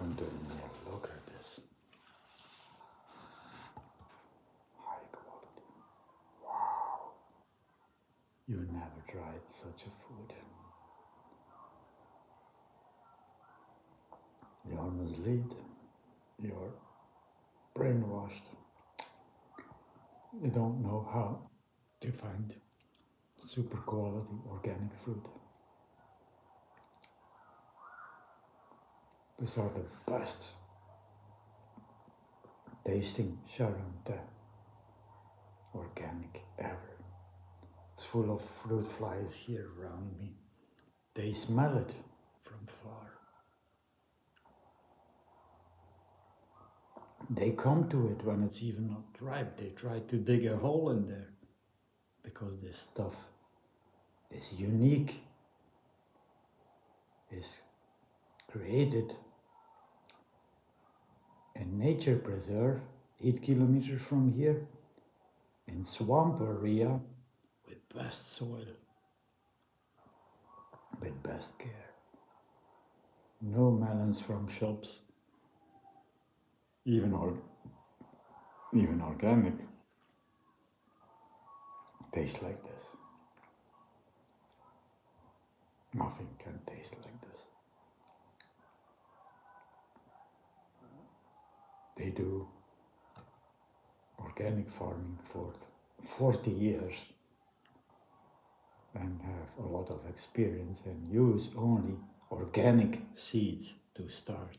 come to the mill. Look at this. High quality. Wow. You never tried such a food. You're misled. You're brainwashed. You don't know how to find super quality organic fruit. These are the best tasting Charentais organic ever. It's full of fruit flies here around me. They smell it from far. They come to it when it's even not ripe. They try to dig a hole in there because this stuff is unique, is created in nature preserve 8 kilometers from here in swamp area with best soil, with best care. No melons from shops, even organic, taste like this. Nothing can taste like this. They do organic farming for 40 years and have a lot of experience and use only organic seeds to start.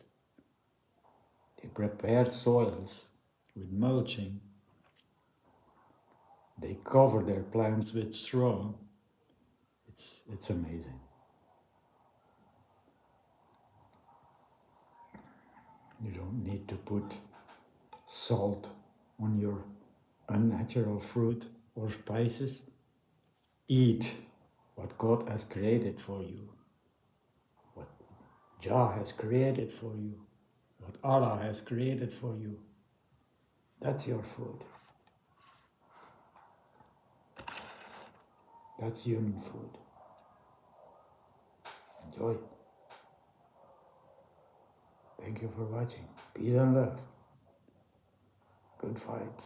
They prepare soils with mulching. They cover their plants with straw. It's amazing. You don't need to put salt on your unnatural fruit or spices. Eat what God has created for you, what Jah has created for you, what Allah has created for you. That's your food. That's human food. Enjoy. Thank you for watching. Peace and love. Good vibes.